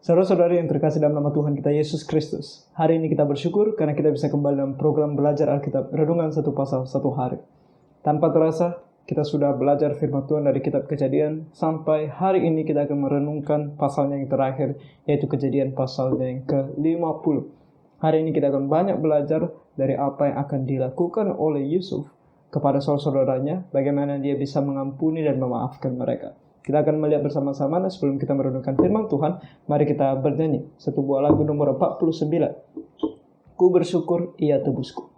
Saudara-saudari yang terkasih dalam nama Tuhan kita Yesus Kristus, hari ini kita bersyukur karena kita bisa kembali dalam program belajar Alkitab Renungan satu pasal satu hari. Tanpa terasa, kita sudah belajar firman Tuhan dari kitab Kejadian sampai hari ini kita akan merenungkan pasalnya yang terakhir, yaitu Kejadian pasalnya yang ke-50. Hari ini kita akan banyak belajar dari apa yang akan dilakukan oleh Yusuf kepada saudara-saudaranya, bagaimana dia bisa mengampuni dan memaafkan mereka. Kita akan melihat bersama-sama, dan sebelum kita merenungkan firman Tuhan, mari kita bernyanyi satu buah lagu nomor 49. Ku bersyukur ia tebusku.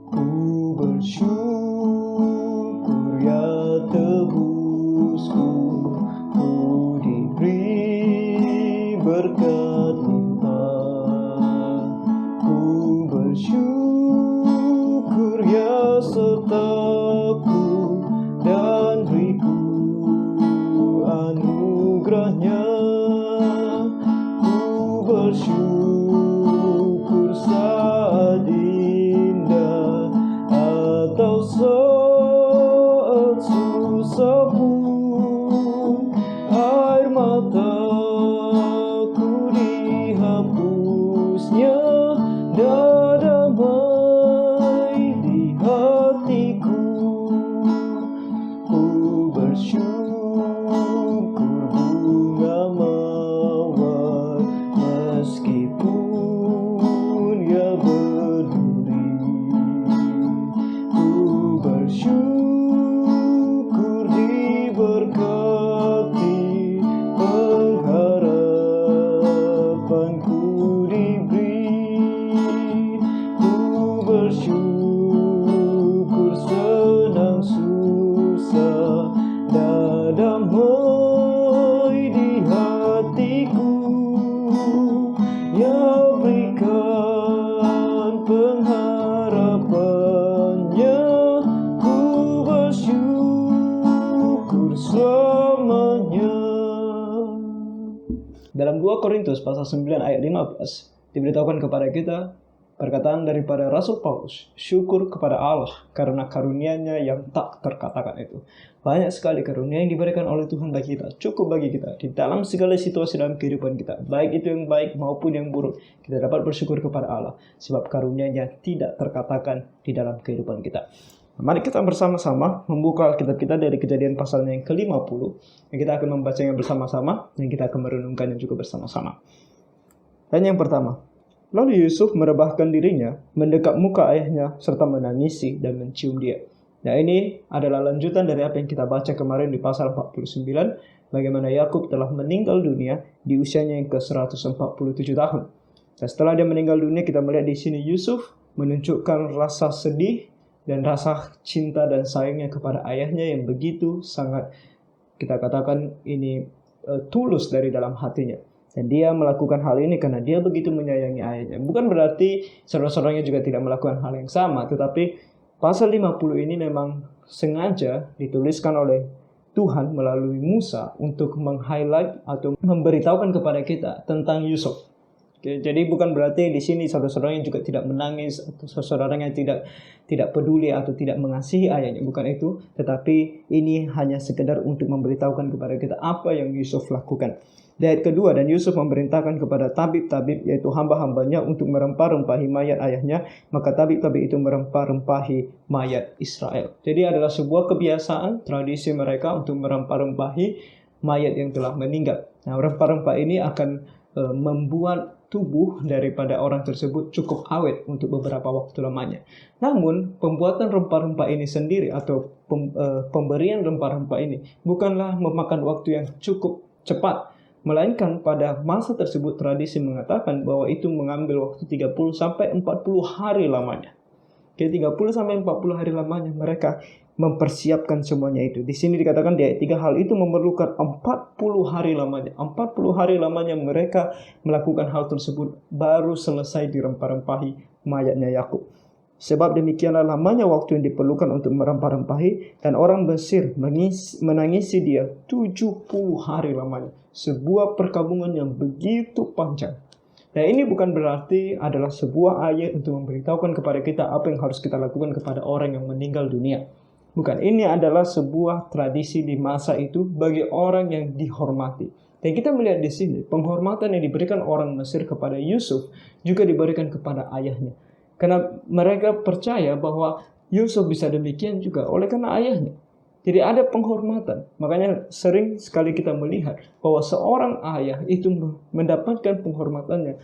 Ku bersyukur ia tebusku, ku diberi berkat limpah. Ku bersyukur ia sertaku dan beriku anugerahnya. Ku bersyukur saat indah atau saat susah pun, air mataku dihapusnya dan damai di hatiku. Bersyukur bunga mawar meskipun ia berduri. Ku bersyukur diberkati, pengharapanku diberi. Ku bersyukur senang susah damai di hatiku, ya berikan pengharapannya. Ku bersyukur selamanya. Dalam 2 Korintus pasal 9 ayat 15 diberitahukan kepada kita perkataan daripada Rasul Paulus, syukur kepada Allah karena karunia-Nya yang tak terkatakan itu. Banyak sekali karunia yang diberikan oleh Tuhan bagi kita, cukup bagi kita di dalam segala situasi dalam kehidupan kita, baik itu yang baik maupun yang buruk. Kita dapat bersyukur kepada Allah sebab karunia-Nya tidak terkatakan di dalam kehidupan kita. Mari kita bersama-sama membuka Alkitab kita dari Kejadian pasalnya yang ke-50, yang kita akan membacanya bersama-sama, yang kita akan merenungkannya juga bersama-sama. Dan yang pertama, lalu Yusuf merebahkan dirinya, mendekat muka ayahnya, serta menangisi dan mencium dia. Nah, ini adalah lanjutan dari apa yang kita baca kemarin di pasal 49, bagaimana Yakub telah meninggal dunia di usianya yang ke-147 tahun. Dan setelah dia meninggal dunia, kita melihat di sini Yusuf menunjukkan rasa sedih dan rasa cinta dan sayangnya kepada ayahnya yang begitu sangat, kita katakan ini tulus dari dalam hatinya. Dan dia melakukan hal ini karena dia begitu menyayangi ayahnya. Bukan berarti saudara-saudaranya juga tidak melakukan hal yang sama, tetapi pasal 50 ini memang sengaja dituliskan oleh Tuhan melalui Musa untuk meng-highlight atau memberitahukan kepada kita tentang Yusuf. Oke, jadi bukan berarti di sini saudara-saudaranya juga tidak menangis atau saudaranya tidak peduli atau tidak mengasihi ayahnya, bukan itu, tetapi ini hanya sekedar untuk memberitahukan kepada kita apa yang Yusuf lakukan. Di ayat kedua, dan Yusuf memerintahkan kepada tabib-tabib, yaitu hamba-hambanya, untuk merempah-rempahi mayat ayahnya. Maka tabib-tabib itu merempah-rempahi mayat Israel. Jadi adalah sebuah kebiasaan, tradisi mereka untuk merempah-rempahi mayat yang telah meninggal. Nah, rempah-rempah ini akan membuat tubuh daripada orang tersebut cukup awet untuk beberapa waktu lamanya. Namun, pembuatan rempah-rempah ini sendiri atau pemberian rempah-rempah ini bukanlah memakan waktu yang cukup cepat, melainkan pada masa tersebut tradisi mengatakan bahwa itu mengambil waktu 30 sampai 40 hari lamanya. Oke, 30 sampai 40 hari lamanya mereka mempersiapkan semuanya itu. Di sini dikatakan di ayat 3, hal itu memerlukan 40 hari lamanya. 40 hari lamanya mereka melakukan hal tersebut baru selesai dirempah-rempahi mayatnya Yakub. Sebab demikianlah lamanya waktu yang diperlukan untuk merempah-rempahi, dan orang Mesir menangisi dia 70 hari lamanya. Sebuah perkabungan yang begitu panjang. Nah, ini bukan berarti adalah sebuah ayat untuk memberitahukan kepada kita apa yang harus kita lakukan kepada orang yang meninggal dunia. Bukan, ini adalah sebuah tradisi di masa itu bagi orang yang dihormati. Dan kita melihat di sini, penghormatan yang diberikan orang Mesir kepada Yusuf juga diberikan kepada ayahnya. Karena mereka percaya bahwa Yusuf bisa demikian juga oleh karena ayahnya. Jadi ada penghormatan. Makanya sering sekali kita melihat bahwa seorang ayah itu mendapatkan penghormatannya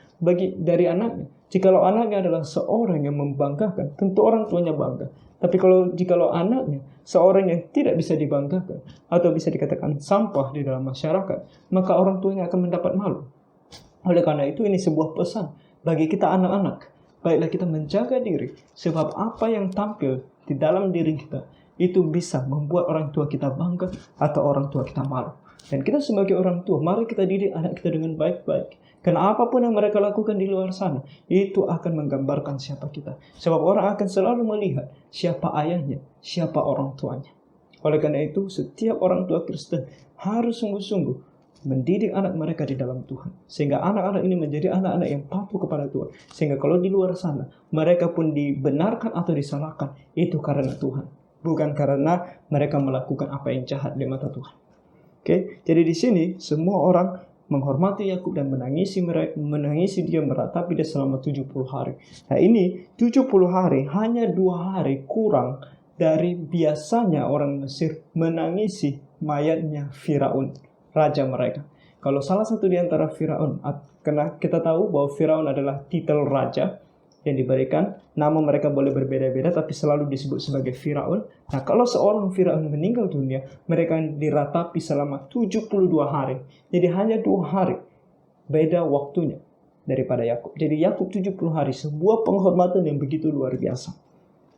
dari anaknya. Jikalau anaknya adalah seorang yang membanggakan, tentu orang tuanya bangga. Tapi jikalau anaknya seorang yang tidak bisa dibanggakan atau bisa dikatakan sampah di dalam masyarakat, maka orang tuanya akan mendapat malu. Oleh karena itu ini sebuah pesan bagi kita anak-anak. Baiklah kita menjaga diri, sebab apa yang tampil di dalam diri kita itu bisa membuat orang tua kita bangga atau orang tua kita malu. Dan kita sebagai orang tua, mari kita didik anak kita dengan baik-baik. Karena apapun yang mereka lakukan di luar sana, itu akan menggambarkan siapa kita. Sebab orang akan selalu melihat siapa ayahnya, siapa orang tuanya. Oleh karena itu, setiap orang tua Kristen harus sungguh-sungguh mendidik anak mereka di dalam Tuhan. Sehingga anak-anak ini menjadi anak-anak yang patuh kepada Tuhan. Sehingga kalau di luar sana, mereka pun dibenarkan atau disalahkan, itu karena Tuhan. Bukan karena mereka melakukan apa yang jahat di mata Tuhan. Oke, jadi di sini semua orang menghormati Yakub dan menangisi dia, meratapi dia selama 70 hari. Nah ini 70 hari hanya 2 hari kurang dari biasanya orang Mesir menangisi mayatnya Firaun, raja mereka. Kalau salah satu di antara Firaun, karena kita tahu bahwa Firaun adalah titel raja yang diberikan, nama mereka boleh berbeda-beda tapi selalu disebut sebagai Firaun. Nah kalau seorang Firaun meninggal dunia, mereka diratapi selama 72 hari. Jadi hanya 2 hari beda waktunya daripada Yakub. Jadi Yakub 70 hari, sebuah penghormatan yang begitu luar biasa.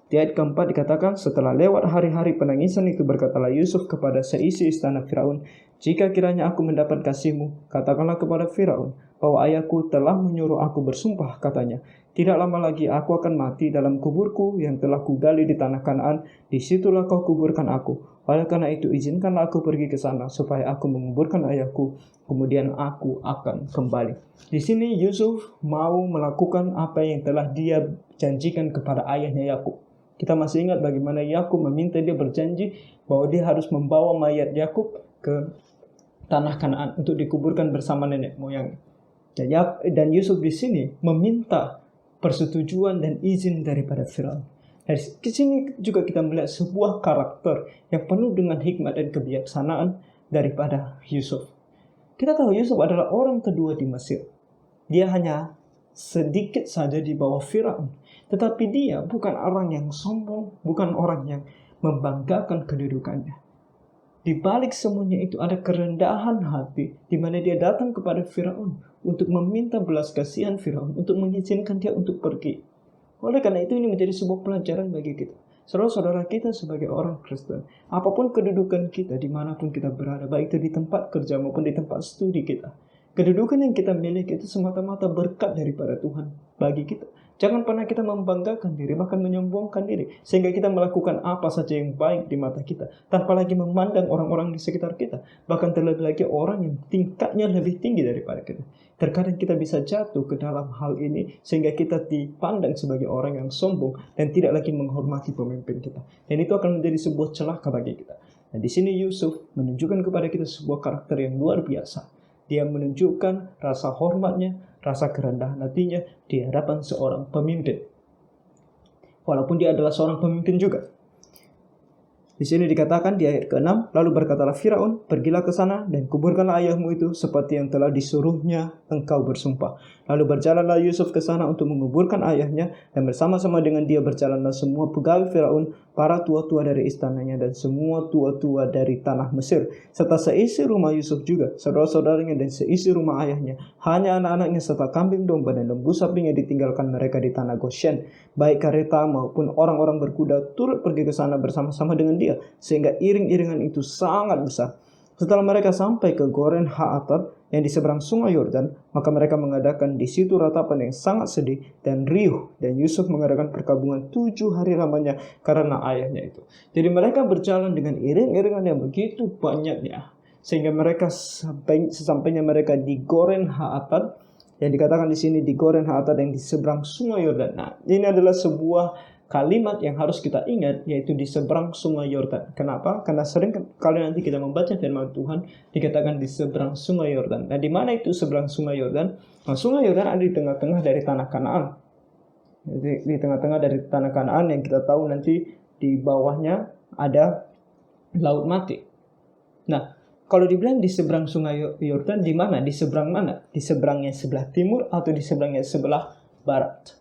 Di ayat keempat dikatakan, setelah lewat hari-hari penangisan itu, berkatalah Yusuf kepada seisi istana Firaun, jika kiranya aku mendapat kasihmu, katakanlah kepada Firaun bahwa ayahku telah menyuruh aku bersumpah, katanya, tidak lama lagi aku akan mati dalam kuburku yang telah kugali di tanah Kanaan, disitulah kau kuburkan aku. Oleh karena itu izinkanlah aku pergi ke sana supaya aku menguburkan ayahku, kemudian aku akan kembali. Di sini Yusuf mau melakukan apa yang telah dia janjikan kepada ayahnya Yakub. Kita masih ingat bagaimana Yakub meminta dia berjanji bahwa dia harus membawa mayat Yakub ke tanah Kanaan untuk dikuburkan bersama nenek moyang. Dan Yusuf di sini meminta persetujuan dan izin daripada Firaun. Dari sini juga kita melihat sebuah karakter yang penuh dengan hikmat dan kebijaksanaan daripada Yusuf. Kita tahu Yusuf adalah orang kedua di Mesir. Dia hanya sedikit saja di bawah Firaun. Tetapi dia bukan orang yang sombong, bukan orang yang membanggakan kedudukannya. Di balik semuanya itu ada kerendahan hati, di mana dia datang kepada Firaun untuk meminta belas kasihan Firaun, untuk mengizinkan dia untuk pergi. Oleh karena itu ini menjadi sebuah pelajaran bagi kita. Saudara-saudara kita sebagai orang Kristen, apapun kedudukan kita, dimanapun kita berada, baik itu di tempat kerja maupun di tempat studi kita, kedudukan yang kita miliki itu semata-mata berkat daripada Tuhan bagi kita. Jangan pernah kita membanggakan diri, bahkan menyombongkan diri, sehingga kita melakukan apa saja yang baik di mata kita, tanpa lagi memandang orang-orang di sekitar kita, bahkan terlebih lagi orang yang tingkatnya lebih tinggi daripada kita. Terkadang kita bisa jatuh ke dalam hal ini, sehingga kita dipandang sebagai orang yang sombong, dan tidak lagi menghormati pemimpin kita. Dan itu akan menjadi sebuah celaka bagi kita. Nah di sini Yusuf menunjukkan kepada kita sebuah karakter yang luar biasa. Dia menunjukkan rasa hormatnya, rasa kerendahan hatinya di hadapan seorang pemimpin. Walaupun dia adalah seorang pemimpin juga. Di sini dikatakan di ayat ke-6, lalu berkatalah Firaun, pergilah ke sana dan kuburkanlah ayahmu itu seperti yang telah disuruhnya engkau bersumpah. Lalu berjalanlah Yusuf ke sana untuk menguburkan ayahnya, dan bersama-sama dengan dia berjalanlah semua pegawai Firaun, para tua-tua dari istananya dan semua tua-tua dari tanah Mesir, serta seisi rumah Yusuf juga, saudara-saudaranya dan seisi rumah ayahnya. Hanya anak-anaknya serta kambing domba dan lembu sapi yang ditinggalkan mereka di tanah Goshen, baik kereta maupun orang-orang berkuda turut pergi ke sana bersama-sama dengan dia, sehingga iring-iringan itu sangat besar. Setelah mereka sampai ke Goren Ha-Atad yang di seberang sungai Yordan, maka mereka mengadakan di situ ratapan yang sangat sedih dan riuh, dan Yusuf mengadakan perkabungan 7 hari lamanya karena ayahnya itu. Jadi mereka berjalan dengan iring-iringan yang begitu banyaknya, sehingga mereka sesampainya mereka di Goren Ha-Atad, yang dikatakan di sini di Goren Ha-Atad yang di seberang sungai Yordan. Nah, ini adalah sebuah kalimat yang harus kita ingat yaitu di seberang sungai Yordan. Kenapa? Karena sering kali nanti kita membaca firman Tuhan dikatakan di seberang sungai Yordan. Nah, di mana itu seberang sungai Yordan? Nah, sungai Yordan ada di tengah-tengah dari tanah Kanaan. Di tengah-tengah dari tanah Kanaan yang kita tahu nanti di bawahnya ada Laut Mati. Nah, kalau dibilang di seberang sungai Yordan, di mana? Di seberang mana? Di seberangnya sebelah timur atau di seberangnya sebelah barat?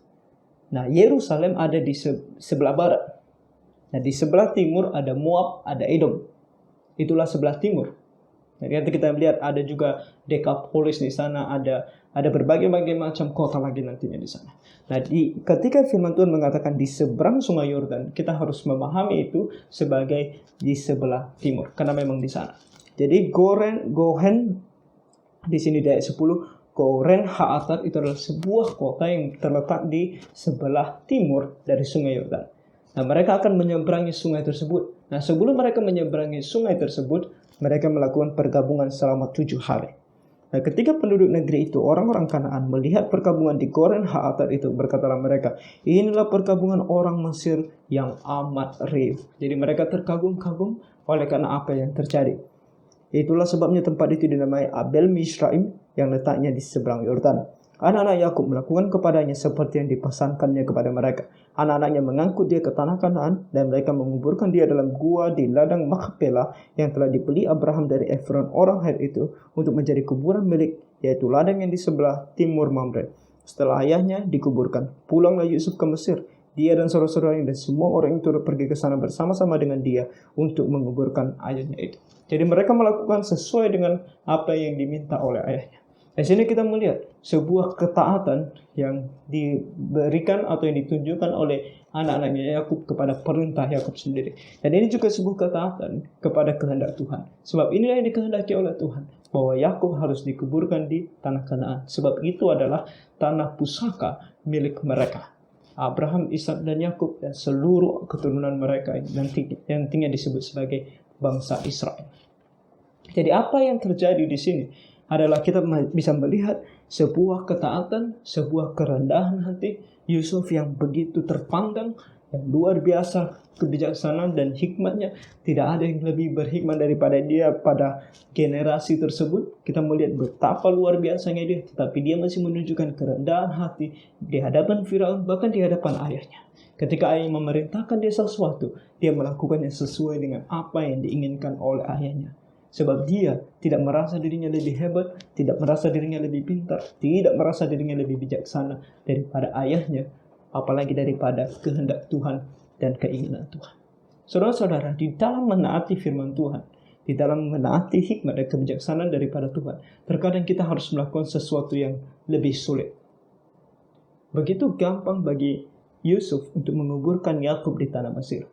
Nah, Yerusalem ada di sebelah barat. Nah, di sebelah timur ada Moab, ada Edom. Itulah sebelah timur. Nah, nanti kita lihat ada juga Decapolis di sana, ada berbagai macam kota lagi nantinya di sana. Nah, ketika firman Tuhan mengatakan di seberang sungai Yordan, kita harus memahami itu sebagai di sebelah timur, karena memang di sana. Jadi Gohen di sini di ayat 10, Goren Haatar itu adalah sebuah kota yang terletak di sebelah timur dari sungai Yordan. Nah, mereka akan menyeberangi sungai tersebut. Nah, sebelum mereka menyeberangi sungai tersebut, mereka melakukan pergabungan selama 7 hari. Nah, ketika penduduk negeri itu, orang-orang Kanaan, melihat perkabungan di Goren Haatar itu, berkatalah mereka, inilah perkabungan orang Mesir yang amat riuh. Jadi mereka terkagum-kagum oleh karena apa yang terjadi. Itulah sebabnya tempat itu dinamai Abel Misraim yang letaknya di seberang Yordan. Anak-anak Yakub melakukan kepadanya seperti yang dipesankannya kepada mereka. Anak-anaknya mengangkut dia ke tanah Kanaan dan mereka menguburkan dia dalam gua di ladang Makpela yang telah dibeli Abraham dari Efron orang Het itu untuk menjadi kuburan milik, yaitu ladang yang di sebelah timur Mamre. Setelah ayahnya dikuburkan, pulanglah Yusuf ke Mesir. Dia dan saudara-saudaranya dan semua orang yang turut pergi ke sana bersama-sama dengan dia untuk menguburkan ayahnya itu. Jadi mereka melakukan sesuai dengan apa yang diminta oleh ayahnya. Di sini kita melihat sebuah ketaatan yang diberikan atau yang ditunjukkan oleh anak-anaknya Yakub kepada perintah Yakub sendiri. Dan ini juga sebuah ketaatan kepada kehendak Tuhan. Sebab inilah yang dikehendaki oleh Tuhan, bahwa Yakub harus dikuburkan di tanah Kanaan. Sebab itu adalah tanah pusaka milik mereka. Abraham, Ishak, dan Yakub dan seluruh keturunan mereka yang nantinya disebut sebagai bangsa Israel. Jadi apa yang terjadi di sini adalah kita bisa melihat sebuah ketaatan, sebuah kerendahan hati Yusuf yang begitu terpandang, yang luar biasa kebijaksanaan dan hikmatnya. Tidak ada yang lebih berhikmat daripada dia pada generasi tersebut. Kita melihat betapa luar biasanya dia, tetapi dia masih menunjukkan kerendahan hati di hadapan Firaun, bahkan di hadapan ayahnya. Ketika ayahnya memerintahkan dia sesuatu, dia melakukannya sesuai dengan apa yang diinginkan oleh ayahnya. Sebab dia tidak merasa dirinya lebih hebat, tidak merasa dirinya lebih pintar, tidak merasa dirinya lebih bijaksana daripada ayahnya, apalagi daripada kehendak Tuhan dan keinginan Tuhan. Saudara-saudara, di dalam menaati firman Tuhan, di dalam menaati hikmat dan kebijaksanaan daripada Tuhan, terkadang kita harus melakukan sesuatu yang lebih sulit. Begitu gampang bagi Yusuf untuk menguburkan Yakub di tanah Mesir.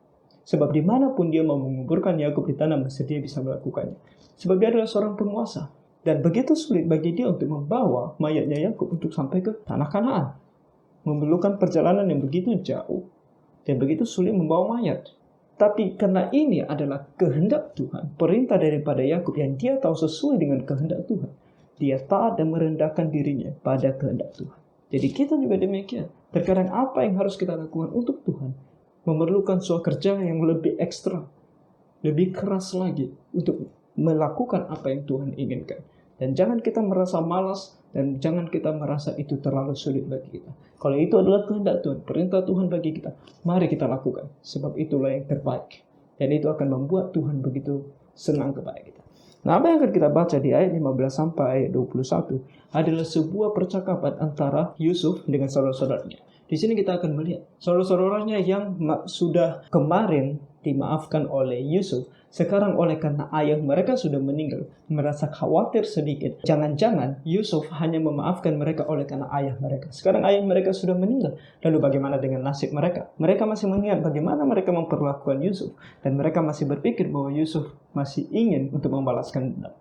Sebab dimanapun dia mau menguburkan Yakub di tanah Mesir, dia bisa melakukannya. Sebab dia adalah seorang penguasa. Dan begitu sulit bagi dia untuk membawa mayatnya Yakub untuk sampai ke tanah Kanaan. Memerlukan perjalanan yang begitu jauh dan begitu sulit membawa mayat. Tapi karena ini adalah kehendak Tuhan, perintah daripada Yakub yang dia tahu sesuai dengan kehendak Tuhan, dia taat dan merendahkan dirinya pada kehendak Tuhan. Jadi kita juga demikian. Terkadang apa yang harus kita lakukan untuk Tuhan memerlukan suatu kerja yang lebih ekstra, lebih keras lagi untuk melakukan apa yang Tuhan inginkan. Dan jangan kita merasa malas, dan jangan kita merasa itu terlalu sulit bagi kita. Kalau itu adalah kehendak Tuhan, perintah Tuhan bagi kita, mari kita lakukan. Sebab itulah yang terbaik. Dan itu akan membuat Tuhan begitu senang kepada kita. Nah, apa yang akan kita baca di ayat 15 sampai ayat 21 adalah sebuah percakapan antara Yusuf dengan saudara-saudaranya. Di sini kita akan melihat saudara-saudaranya yang sudah kemarin dimaafkan oleh Yusuf, sekarang oleh karena ayah mereka sudah meninggal, merasa khawatir sedikit. Jangan-jangan Yusuf hanya memaafkan mereka oleh karena ayah mereka. Sekarang ayah mereka sudah meninggal. Lalu bagaimana dengan nasib mereka? Mereka masih mengingat bagaimana mereka memperlakukan Yusuf. Dan mereka masih berpikir bahwa Yusuf masih ingin untuk membalaskan dendam.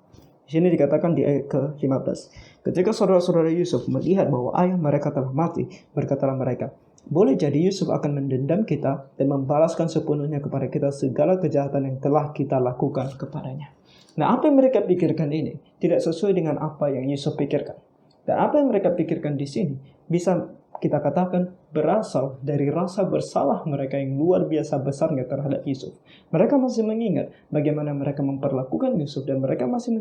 Di sini dikatakan di ayat ke-15. Ketika saudara-saudara Yusuf melihat bahwa ayah mereka telah mati, berkatalah mereka, boleh jadi Yusuf akan mendendam kita dan membalaskan sepenuhnya kepada kita segala kejahatan yang telah kita lakukan kepadanya. Nah, apa yang mereka pikirkan ini tidak sesuai dengan apa yang Yusuf pikirkan. Dan apa yang mereka pikirkan di sini bisa kita katakan berasal dari rasa bersalah mereka yang luar biasa besarnya terhadap Yusuf. Mereka masih mengingat bagaimana mereka memperlakukan Yusuf dan mereka masih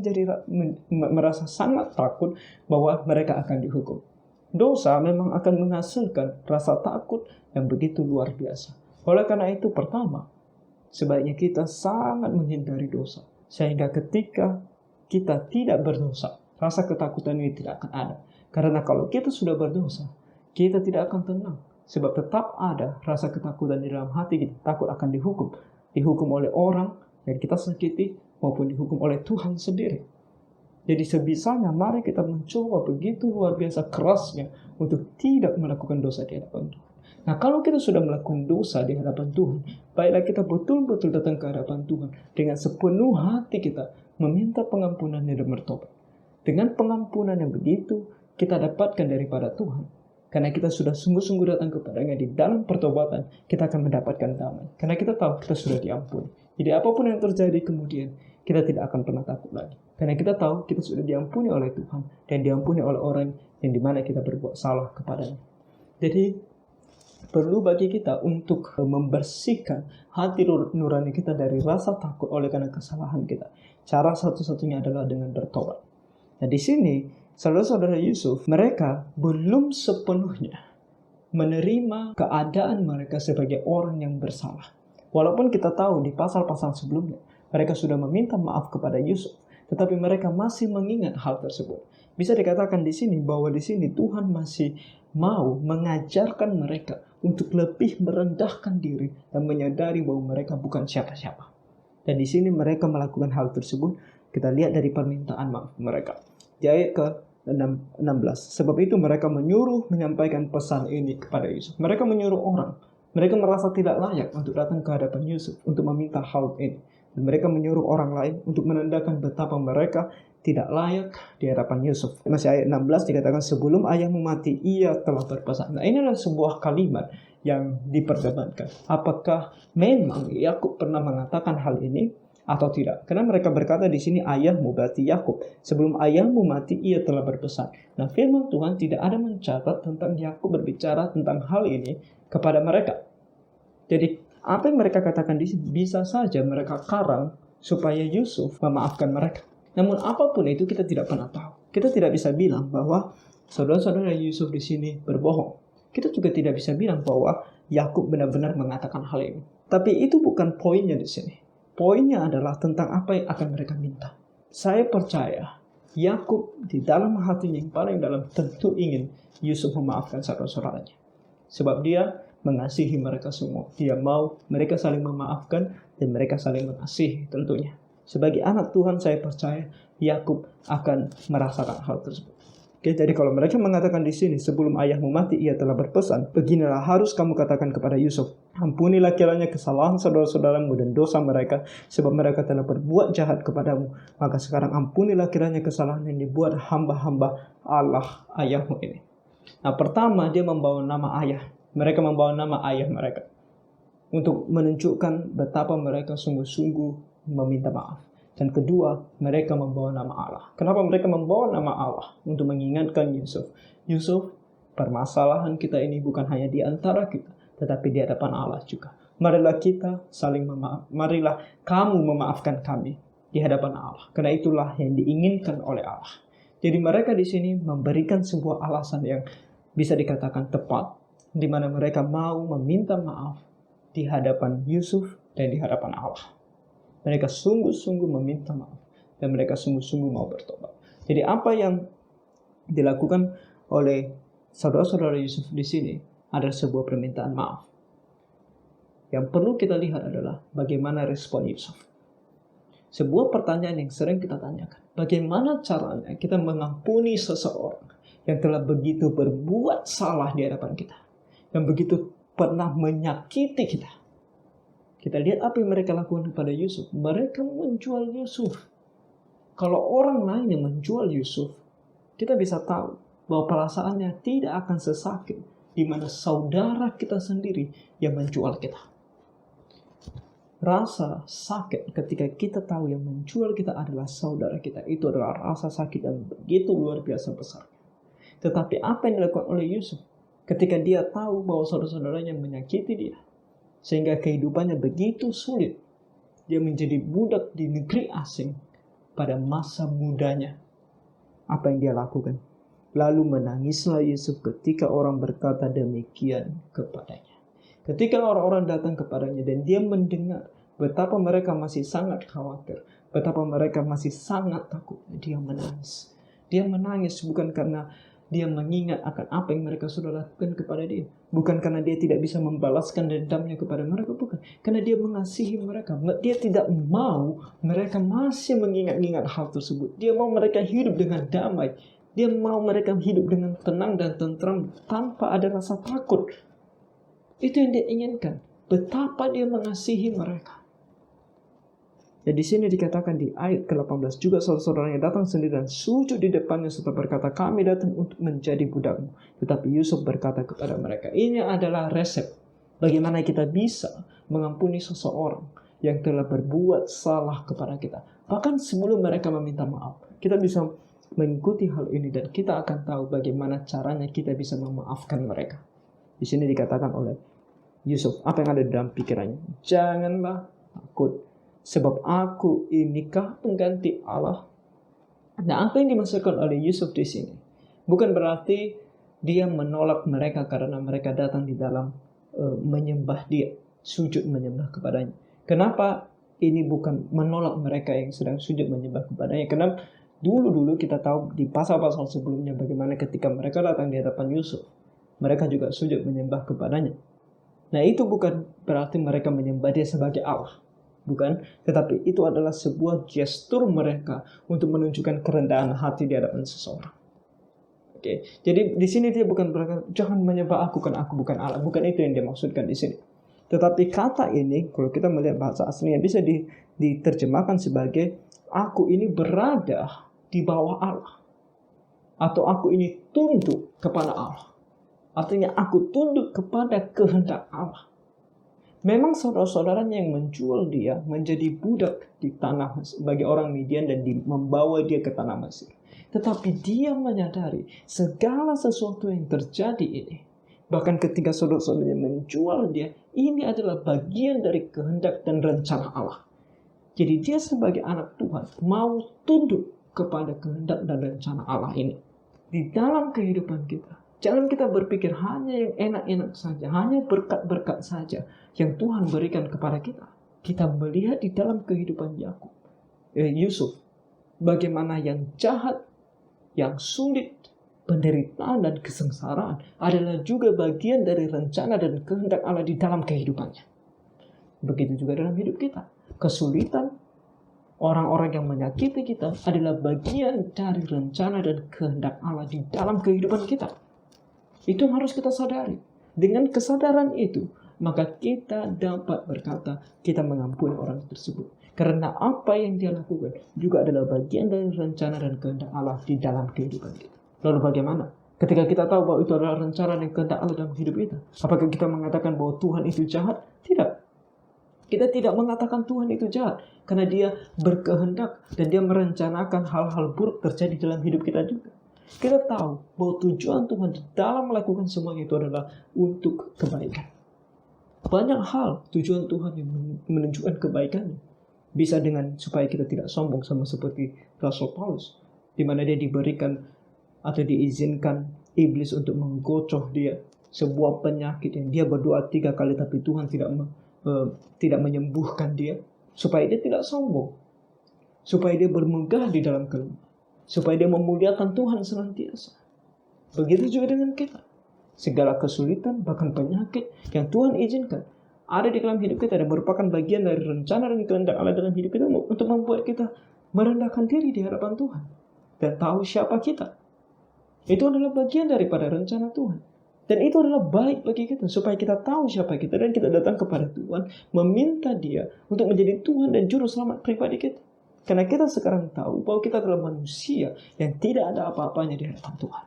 merasa sangat takut bahwa mereka akan dihukum. Dosa memang akan menghasilkan rasa takut yang begitu luar biasa. Oleh karena itu, pertama, sebaiknya kita sangat menghindari dosa. Sehingga ketika kita tidak berdosa, rasa ketakutan ini tidak akan ada. Karena kalau kita sudah berdosa, kita tidak akan tenang. Sebab tetap ada rasa ketakutan di dalam hati kita. Takut akan dihukum. Dihukum oleh orang yang kita sakiti maupun dihukum oleh Tuhan sendiri. Jadi sebisanya mari kita mencoba begitu luar biasa kerasnya untuk tidak melakukan dosa di hadapan Tuhan. Nah, kalau kita sudah melakukan dosa di hadapan Tuhan, baiklah kita betul-betul datang ke hadapan Tuhan dengan sepenuh hati kita meminta pengampunan dan bertobat. Dengan pengampunan yang begitu kita dapatkan daripada Tuhan. Karena kita sudah sungguh-sungguh datang kepadanya di dalam pertobatan, kita akan mendapatkan damai. Karena kita tahu kita sudah diampuni. Jadi apapun yang terjadi kemudian, kita tidak akan pernah takut lagi. Karena kita tahu kita sudah diampuni oleh Tuhan dan diampuni oleh orang yang dimana kita berbuat salah kepadanya. Jadi perlu bagi kita untuk membersihkan hati nurani kita dari rasa takut oleh karena kesalahan kita. Cara satu-satunya adalah dengan bertobat. Nah, di sini saudara-saudara Yusuf, mereka belum sepenuhnya menerima keadaan mereka sebagai orang yang bersalah. Walaupun kita tahu di pasal-pasal sebelumnya, mereka sudah meminta maaf kepada Yusuf, tetapi mereka masih mengingat hal tersebut. Bisa dikatakan di sini bahwa di sini Tuhan masih mau mengajarkan mereka untuk lebih merendahkan diri dan menyadari bahwa mereka bukan siapa-siapa. Dan di sini mereka melakukan hal tersebut, kita lihat dari permintaan maaf mereka. Di ayat ke-16, sebab itu mereka menyuruh menyampaikan pesan ini kepada Yusuf. Mereka menyuruh orang. Mereka merasa tidak layak untuk datang ke hadapan Yusuf untuk meminta hal ini. Dan mereka menyuruh orang lain untuk menandakan betapa mereka tidak layak di hadapan Yusuf. Masih ayat 16 dikatakan, sebelum ayahmu mati, ia telah berpesan. Nah, ini adalah sebuah kalimat yang diperdebatkan. Apakah memang Yakub pernah mengatakan hal ini atau tidak? Karena mereka berkata di sini ayahmu, berarti Yakub. Sebelum ayahmu mati, ia telah berpesan. Nah, firman Tuhan tidak ada mencatat tentang Yakub berbicara tentang hal ini kepada mereka. Jadi apa yang mereka katakan di sini bisa saja mereka karang supaya Yusuf memaafkan mereka. Namun apapun itu kita tidak pernah tahu. Kita tidak bisa bilang bahwa saudara-saudara Yusuf di sini berbohong. Kita juga tidak bisa bilang bahwa Yakub benar-benar mengatakan hal ini. Tapi itu bukan poinnya di sini. Poinnya adalah tentang apa yang akan mereka minta. Saya percaya Yakub di dalam hatinya yang paling dalam tentu ingin Yusuf memaafkan saudara-saudaranya. Sebab dia mengasihi mereka semua. Dia mau mereka saling memaafkan dan mereka saling mengasihi tentunya. Sebagai anak Tuhan saya percaya Yakub akan merasakan hal tersebut. Oke, jadi kalau mereka mengatakan di sini sebelum ayahmu mati ia telah berpesan, beginilah harus kamu katakan kepada Yusuf, ampunilah kiranya kesalahan saudara-saudaramu dan dosa mereka, sebab mereka telah berbuat jahat kepadamu. Maka sekarang ampunilah kiranya kesalahan yang dibuat hamba-hamba Allah ayahmu ini. Nah, pertama dia membawa nama ayah. Mereka membawa nama ayah mereka untuk menunjukkan betapa mereka sungguh-sungguh meminta maaf. Dan kedua, mereka membawa nama Allah. Kenapa mereka membawa nama Allah? Untuk mengingatkan Yusuf. Yusuf, permasalahan kita ini bukan hanya di antara kita, tetapi di hadapan Allah juga. Marilah kita saling memaaf. Marilah kamu memaafkan kami di hadapan Allah. Karena itulah yang diinginkan oleh Allah. Jadi mereka di sini memberikan sebuah alasan yang bisa dikatakan tepat, di mana mereka mau meminta maaf di hadapan Yusuf dan di hadapan Allah. Mereka sungguh-sungguh meminta maaf dan mereka sungguh-sungguh mau bertobat. Jadi apa yang dilakukan oleh saudara-saudara Yusuf di sini adalah sebuah permintaan maaf. Yang perlu kita lihat adalah bagaimana respon Yusuf. Sebuah pertanyaan yang sering kita tanyakan. Bagaimana caranya kita mengampuni seseorang yang telah begitu berbuat salah di hadapan kita, yang begitu pernah menyakiti kita? Kita lihat apa yang mereka lakukan kepada Yusuf. Mereka menjual Yusuf. Kalau orang lain yang menjual Yusuf, kita bisa tahu bahwa perasaannya tidak akan sesakit di mana saudara kita sendiri yang menjual kita. Rasa sakit ketika kita tahu yang menjual kita adalah saudara kita, itu adalah rasa sakit yang begitu luar biasa besar. Tetapi apa yang dilakukan oleh Yusuf? Ketika dia tahu bahwa saudara-saudaranya menyakiti dia, sehingga kehidupannya begitu sulit, dia menjadi budak di negeri asing pada masa mudanya. Apa yang dia lakukan? Lalu menangislah Yusuf ketika orang berkata demikian kepadanya. Ketika orang-orang datang kepadanya dan dia mendengar betapa mereka masih sangat khawatir, betapa mereka masih sangat takut, dia menangis. Dia menangis bukan karena dia mengingat akan apa yang mereka sudah lakukan kepada dia. Bukan karena dia tidak bisa membalaskan dendamnya kepada mereka. Bukan. Karena dia mengasihi mereka. Dia tidak mau mereka masih mengingat-ingat hal tersebut. Dia mau mereka hidup dengan damai. Dia mau mereka hidup dengan tenang dan tentram tanpa ada rasa takut. Itu yang dia inginkan. Betapa dia mengasihi mereka. Dan di sini dikatakan di ayat ke-18 juga saudara-saudaranya datang sendiri dan sujud di depannya serta berkata, kami datang untuk menjadi budakmu. Tetapi Yusuf berkata kepada mereka, ini adalah resep bagaimana kita bisa mengampuni seseorang yang telah berbuat salah kepada kita. Bahkan sebelum mereka meminta maaf, kita bisa mengikuti hal ini dan kita akan tahu bagaimana caranya kita bisa memaafkan mereka. Di sini dikatakan oleh Yusuf, apa yang ada di dalam pikirannya? Janganlah takut. Sebab aku inikah pengganti Allah. Nah, apa yang dimaksudkan oleh Yusuf di sini? Bukan berarti dia menolak mereka karena mereka datang di dalam menyembah dia, sujud menyembah kepadanya. Kenapa ini bukan menolak mereka yang sedang sujud menyembah kepadanya? Karena dulu kita tahu di pasal-pasal sebelumnya bagaimana ketika mereka datang di hadapan Yusuf, mereka juga sujud menyembah kepadanya. Nah, itu bukan berarti mereka menyembah dia sebagai Allah. Bukan, tetapi itu adalah sebuah gestur mereka untuk menunjukkan kerendahan hati di hadapan seseorang. Oke, jadi di sini dia bukan berkata, jangan menyembah aku kan aku bukan Allah. Bukan itu yang dia maksudkan di sini. Tetapi kata ini, kalau kita melihat bahasa aslinya, bisa diterjemahkan sebagai aku ini berada di bawah Allah. Atau aku ini tunduk kepada Allah. Artinya aku tunduk kepada kehendak Allah. Memang saudara-saudaranya yang menjual dia menjadi budak di tanah bagi orang Midian dan membawa dia ke tanah Mesir. Tetapi dia menyadari segala sesuatu yang terjadi ini. Bahkan ketika saudara-saudaranya menjual dia, ini adalah bagian dari kehendak dan rencana Allah. Jadi dia sebagai anak Tuhan mau tunduk kepada kehendak dan rencana Allah ini. Di dalam kehidupan kita. Jangan kita berpikir hanya yang enak-enak saja, hanya berkat-berkat saja yang Tuhan berikan kepada kita. Kita melihat di dalam kehidupan Yusuf, bagaimana yang jahat, yang sulit, penderitaan dan kesengsaraan adalah juga bagian dari rencana dan kehendak Allah di dalam kehidupannya. Begitu juga dalam hidup kita. Kesulitan, orang-orang yang menyakiti kita adalah bagian dari rencana dan kehendak Allah di dalam kehidupan kita. Itu harus kita sadari. Dengan kesadaran itu, maka kita dapat berkata, kita mengampuni orang tersebut. Karena apa yang dia lakukan juga adalah bagian dari rencana dan kehendak Allah di dalam kehidupan kita. Lalu bagaimana? Ketika kita tahu bahwa itu adalah rencana dan kehendak Allah dalam hidup kita, apakah kita mengatakan bahwa Tuhan itu jahat? Tidak. Kita tidak mengatakan Tuhan itu jahat. Karena dia berkehendak dan dia merencanakan hal-hal buruk terjadi dalam hidup kita juga. Kita tahu bahwa tujuan Tuhan dalam melakukan semua itu adalah untuk kebaikan. Banyak hal tujuan Tuhan yang menunjukkan kebaikannya. Bisa dengan supaya kita tidak sombong sama seperti Rasul Paulus. Di mana dia diberikan atau diizinkan iblis untuk menggocoh dia. Sebuah penyakit yang dia berdoa 3 kali tapi Tuhan tidak menyembuhkan dia. Supaya dia tidak sombong. Supaya dia bermegah di dalam kelemahan. Supaya dia memuliakan Tuhan senantiasa. Begitu juga dengan kita. Segala kesulitan, bahkan penyakit yang Tuhan izinkan ada di dalam hidup kita dan merupakan bagian dari rencana dan kehendak Allah dalam hidup kita untuk membuat kita merendahkan diri di hadapan Tuhan dan tahu siapa kita. Itu adalah bagian daripada rencana Tuhan. Dan itu adalah baik bagi kita supaya kita tahu siapa kita dan kita datang kepada Tuhan meminta Dia untuk menjadi Tuhan dan juru selamat pribadi kita. Karena kita sekarang tahu bahwa kita adalah manusia yang tidak ada apa-apanya di hadapan Tuhan.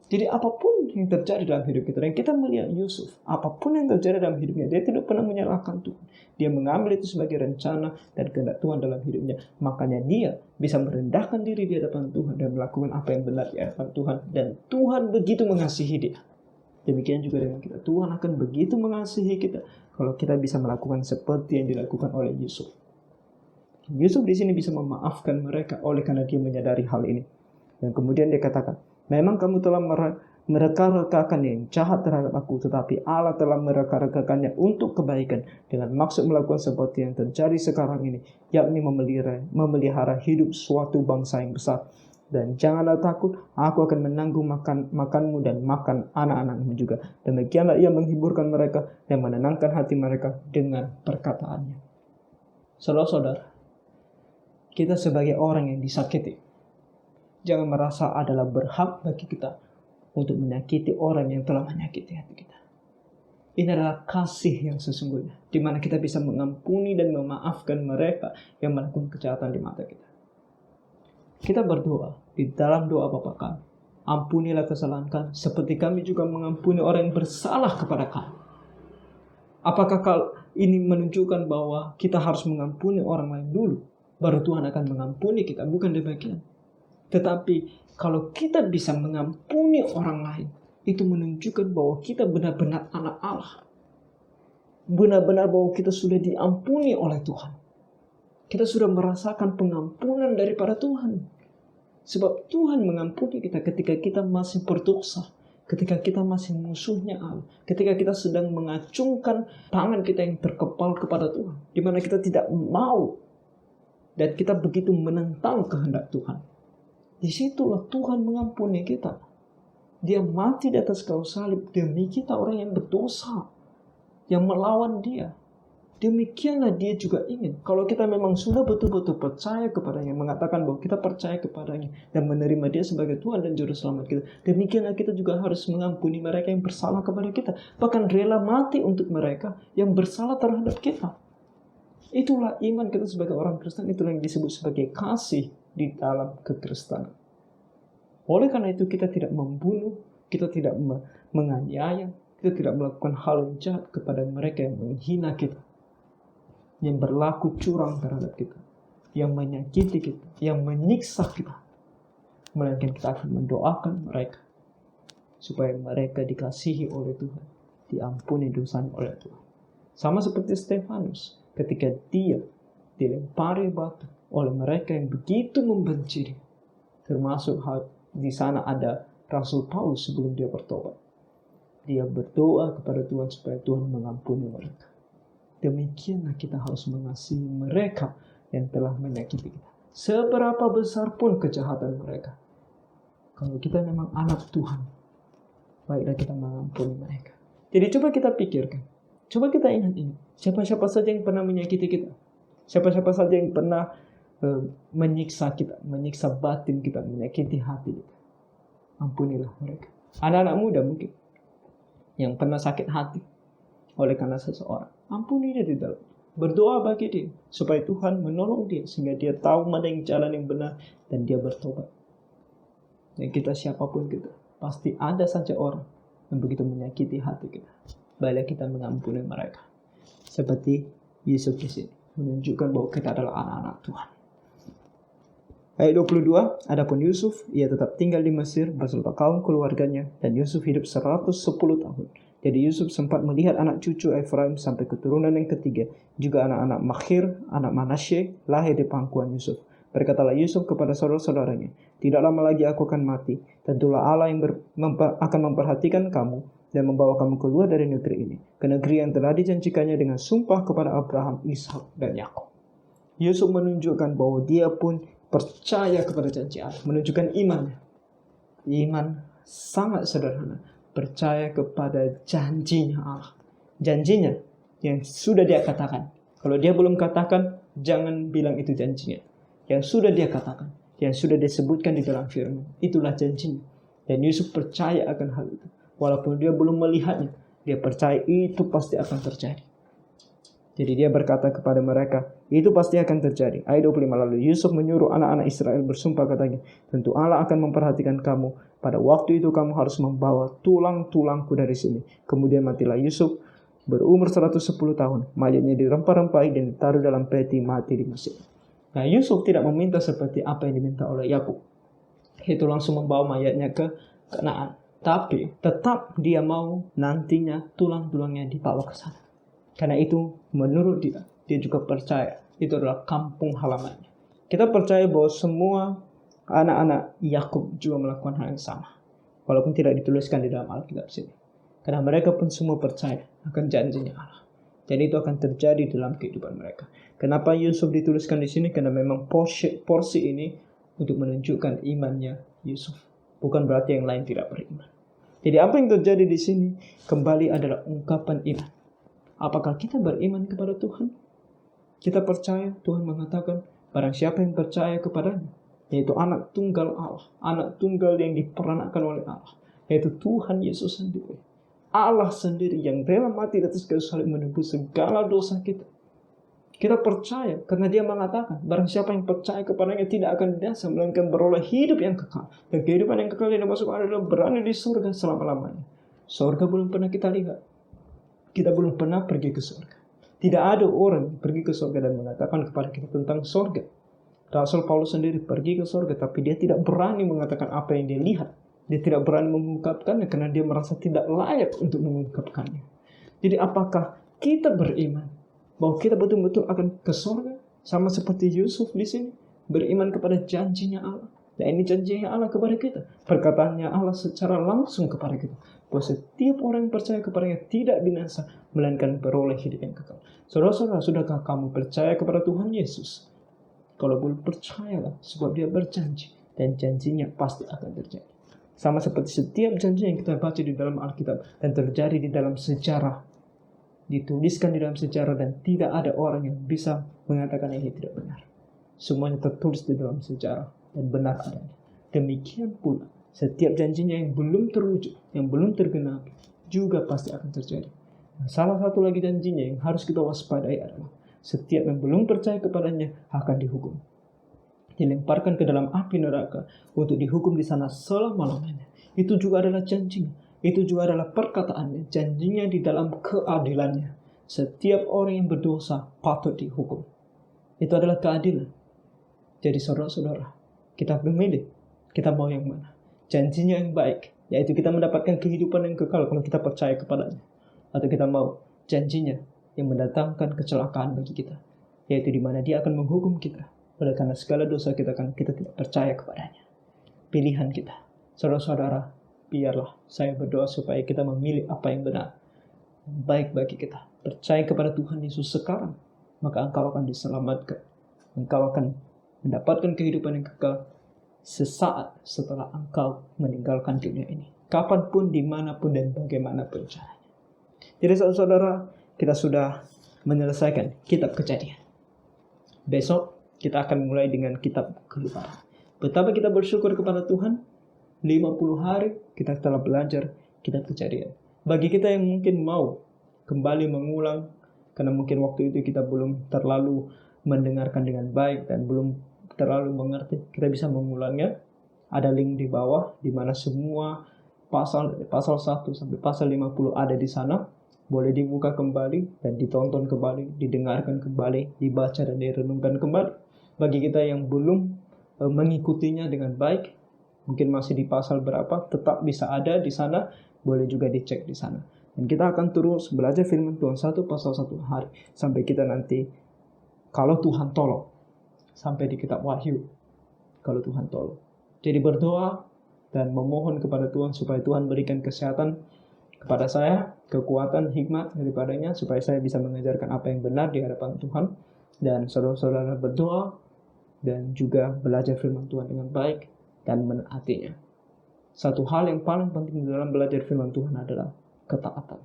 Jadi apapun yang terjadi dalam hidup kita, dan kita melihat Yusuf, apapun yang terjadi dalam hidupnya, dia tidak pernah menyalahkan Tuhan. Dia mengambil itu sebagai rencana dan kehendak Tuhan dalam hidupnya. Makanya dia bisa merendahkan diri di hadapan Tuhan dan melakukan apa yang benar di hadapan Tuhan. Dan Tuhan begitu mengasihi dia. Demikian juga dengan kita. Tuhan akan begitu mengasihi kita kalau kita bisa melakukan seperti yang dilakukan oleh Yusuf. Yusuf di sini bisa memaafkan mereka oleh karena dia menyadari hal ini. Dan kemudian dia katakan, memang kamu telah mereka-rekakan yang jahat terhadap aku, tetapi Allah telah mereka-rekakannya untuk kebaikan dengan maksud melakukan seperti yang terjadi sekarang ini, yakni memelihara hidup suatu bangsa yang besar. Dan janganlah takut, aku akan menanggung makanmu dan makan anak-anakmu juga. Demikianlah ia menghiburkan mereka dan menenangkan hati mereka dengan perkataannya. Saudara-saudara, kita sebagai orang yang disakiti, jangan merasa adalah berhak bagi kita untuk menyakiti orang yang telah menyakiti hati kita. Ini adalah kasih yang sesungguhnya, di mana kita bisa mengampuni dan memaafkan mereka yang melakukan kejahatan di mata kita. Kita berdoa di dalam doa Bapa kami, ampunilah kesalahan kami, seperti kami juga mengampuni orang yang bersalah kepada kami. Apakah ini menunjukkan bahwa kita harus mengampuni orang lain dulu, baru Tuhan akan mengampuni kita? Bukan demikian. Tetapi kalau kita bisa mengampuni orang lain, itu menunjukkan bahwa kita benar-benar anak Allah. Benar-benar bahwa kita sudah diampuni oleh Tuhan. Kita sudah merasakan pengampunan daripada Tuhan. Sebab Tuhan mengampuni kita ketika kita masih berdosa, ketika kita masih musuhnya Allah, ketika kita sedang mengacungkan tangan kita yang terkepal kepada Tuhan, di mana kita tidak mau dan kita begitu menentang kehendak Tuhan. Disitulah Tuhan mengampuni kita. Dia mati di atas kayu salib demi kita, orang yang berdosa, yang melawan Dia. Demikianlah Dia juga ingin. Kalau kita memang sudah betul-betul percaya kepadanya, mengatakan bahwa kita percaya kepadanya dan menerima Dia sebagai Tuhan dan Juru Selamat kita, demikianlah kita juga harus mengampuni mereka yang bersalah kepada kita. Bahkan rela mati untuk mereka yang bersalah terhadap kita. Itulah iman kita sebagai orang Kristen. Itulah yang disebut sebagai kasih di dalam kekristenan. Oleh karena itu kita tidak membunuh, kita tidak menganiaya, kita tidak melakukan hal yang jahat kepada mereka yang menghina kita, yang berlaku curang terhadap kita, yang menyakiti kita, yang menyiksa kita. Melainkan kita akan mendoakan mereka supaya mereka dikasihi oleh Tuhan, diampuni dosanya oleh Tuhan. Sama seperti Stefanus ketika dia dilempari batu oleh mereka yang begitu membenci dia. Termasuk di sana ada Rasul Paulus sebelum dia bertobat. Dia berdoa kepada Tuhan supaya Tuhan mengampuni mereka. Demikianlah kita harus mengasihi mereka yang telah menyakiti kita. Seberapa besar pun kejahatan mereka. Kalau kita memang anak Tuhan, baiklah kita mengampuni mereka. Jadi coba kita pikirkan. Coba kita ingat ini. Siapa-siapa saja yang pernah menyakiti kita. Siapa-siapa saja yang pernah menyiksa kita, menyiksa batin kita, menyakiti hati kita. Ampunilah mereka. Anak-anak muda mungkin yang pernah sakit hati oleh karena seseorang, ampuni dia di dalam. Berdoa bagi dia supaya Tuhan menolong dia sehingga dia tahu mana yang jalan yang benar dan dia bertobat. Dan kita siapapun kita, pasti ada saja orang yang begitu menyakiti hati kita. Baiklah kita mengampuni mereka. Seperti Yusuf di sini menunjukkan bahwa kita adalah anak-anak Tuhan. Ayat 22, adapun Yusuf, ia tetap tinggal di Mesir beserta kaum keluarganya, dan Yusuf hidup 110 tahun. Jadi Yusuf sempat melihat anak cucu Efraim sampai keturunan yang ketiga, juga anak-anak Makhir, anak Manasye, lahir di pangkuan Yusuf. Berkatalah Yusuf kepada saudara-saudaranya, tidak lama lagi aku akan mati, tentulah Allah yang akan memperhatikan kamu dan membawa kamu keluar dari negeri ini, ke negeri yang telah dijanjikannya dengan sumpah kepada Abraham, Ishak, dan Yakub. Yusuf menunjukkan bahwa dia pun percaya kepada janji Allah, menunjukkan imannya. Iman sangat sederhana, percaya kepada janjinya Allah. Janjinya yang sudah dia katakan. Kalau dia belum katakan, jangan bilang itu janjinya. Yang sudah dia katakan, yang sudah disebutkan di dalam firman, itulah janjinya. Dan Yusuf percaya akan hal itu. Walaupun dia belum melihatnya, dia percaya itu pasti akan terjadi. Jadi dia berkata kepada mereka, itu pasti akan terjadi. Ayat 25, lalu Yusuf menyuruh anak-anak Israel bersumpah katanya, tentu Allah akan memperhatikan kamu. Pada waktu itu kamu harus membawa tulang-tulangku dari sini. Kemudian matilah Yusuf, berumur 110 tahun. Mayatnya dirempah-rempahi dan ditaruh dalam peti mati di Mesir. Nah, Yusuf tidak meminta seperti apa yang diminta oleh Yakub. Itu langsung membawa mayatnya ke Kanaan. Tapi tetap dia mau nantinya tulang-tulangnya dibawa ke sana. Karena itu menurut dia juga percaya itu adalah kampung halamannya. Kita percaya bahwa semua anak-anak Yakub juga melakukan hal yang sama. Walaupun tidak dituliskan di dalam Alkitab sini. Karena mereka pun semua percaya akan janjinya Allah. Dan itu akan terjadi dalam kehidupan mereka. Kenapa Yusuf dituliskan di sini? Karena memang porsi ini untuk menunjukkan imannya Yusuf. Bukan berarti yang lain tidak beriman. Jadi apa yang terjadi di sini kembali adalah ungkapan iman. Apakah kita beriman kepada Tuhan? Kita percaya Tuhan mengatakan barang siapa yang percaya kepadanya, yaitu anak tunggal Allah, anak tunggal yang diperanakkan oleh Allah, yaitu Tuhan Yesus sendiri. Allah sendiri yang rela mati di atas kayu salib menebus segala dosa kita. Kita percaya karena dia mengatakan barang siapa yang percaya kepadanya tidak akan binasa melainkan beroleh hidup yang kekal. Dan kehidupan yang kekal yang dimaksud adalah berada di surga selama-lamanya. Surga belum pernah kita lihat. Kita belum pernah pergi ke surga. Tidak ada orang yang pergi ke surga dan mengatakan kepada kita tentang surga. Rasul Paulus sendiri pergi ke surga, tapi dia tidak berani mengatakan apa yang dia lihat. Dia tidak berani mengungkapkannya karena dia merasa tidak layak untuk mengungkapkannya. Jadi apakah kita beriman bahwa kita betul-betul akan ke surga sama seperti Yusuf di sini, beriman kepada janjinya Allah? Dan ini janjinya Allah kepada kita, perkataannya Allah secara langsung kepada kita, bahwa setiap orang yang percaya kepadanya tidak binasa melainkan beroleh hidup yang kekal. Saudara-saudara, sudahkah kamu percaya kepada Tuhan Yesus? Kalau belum, percayalah, sebab dia berjanji dan janjinya pasti akan terjadi. Sama seperti setiap janji yang kita baca di dalam Alkitab dan terjadi di dalam sejarah, dituliskan di dalam sejarah, dan tidak ada orang yang bisa mengatakan ini tidak benar. Semuanya tertulis di dalam sejarah dan benar adanya. Demikian pula setiap janjinya yang belum terwujud, yang belum tergenapi, juga pasti akan terjadi. Nah, salah satu lagi janjinya yang harus kita waspadai adalah setiap yang belum percaya kepadanya akan dihukum, dilemparkan ke dalam api neraka untuk dihukum di sana selama-lamanya. Itu juga adalah janjinya. Itu juga adalah perkataannya, janjinya di dalam keadilannya. Setiap orang yang berdosa patut dihukum. Itu adalah keadilan. Jadi saudara-saudara, kita memilih, kita mau yang mana? Janjinya yang baik, yaitu kita mendapatkan kehidupan yang kekal kalau kita percaya kepadanya. Atau kita mau janjinya yang mendatangkan kecelakaan bagi kita, yaitu di mana dia akan menghukum kita oleh karena segala dosa kita kan kita tidak percaya kepadanya. Pilihan kita. Saudara-saudara, biarlah saya berdoa supaya kita memilih apa yang benar, baik bagi kita. Percaya kepada Tuhan Yesus sekarang, maka engkau akan diselamatkan. Engkau akan mendapatkan kehidupan yang kekal sesaat setelah engkau meninggalkan dunia ini. Kapanpun, dimanapun, dan bagaimanapun caranya. Jadi saudara-saudara, kita sudah menyelesaikan kitab Kejadian. Besok kita akan mulai dengan kitab Keluaran. Betapa kita bersyukur kepada Tuhan, 50 hari kita telah belajar kitab Kejadian. Bagi kita yang mungkin mau kembali mengulang, karena mungkin waktu itu kita belum terlalu mendengarkan dengan baik dan belum terlalu mengerti, kita bisa mengulangnya. Ada link di bawah di mana semua pasal 1 sampai pasal 50 ada di sana. Boleh dibuka kembali dan ditonton kembali, didengarkan kembali, dibaca dan direnungkan kembali. Bagi kita yang belum mengikutinya dengan baik, mungkin masih di pasal berapa, tetap bisa ada di sana, boleh juga dicek di sana. Dan kita akan terus belajar firman Tuhan satu pasal satu hari sampai kita nanti, kalau Tuhan tolong, sampai di kitab Wahyu, kalau Tuhan tolong. Jadi berdoa dan memohon kepada Tuhan supaya Tuhan berikan kesehatan kepada saya, kekuatan, hikmat daripadanya, supaya saya bisa mengajarkan apa yang benar di hadapan Tuhan. Dan saudara-saudara berdoa dan juga belajar firman Tuhan dengan baik dan menaatinya. Satu hal yang paling penting dalam belajar firman Tuhan adalah ketaatan.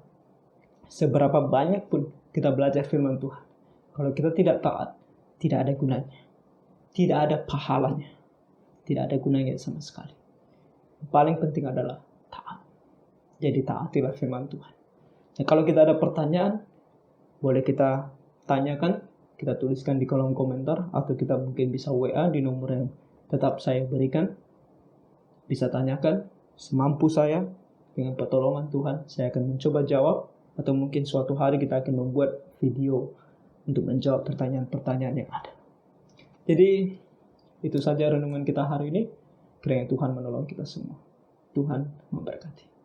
Seberapa banyak pun kita belajar firman Tuhan, kalau kita tidak taat, tidak ada gunanya. Tidak ada pahalanya. Tidak ada gunanya sama sekali. Yang paling penting adalah taat. Jadi taatilah firman Tuhan. Nah, kalau kita ada pertanyaan, boleh kita tanyakan, kita tuliskan di kolom komentar, atau kita mungkin bisa WA di nomor yang tetap saya berikan. Bisa tanyakan, semampu saya, dengan pertolongan Tuhan, saya akan mencoba jawab, atau mungkin suatu hari kita akan membuat video untuk menjawab pertanyaan-pertanyaan yang ada. Jadi, itu saja renungan kita hari ini. Kiranya Tuhan menolong kita semua. Tuhan memberkati.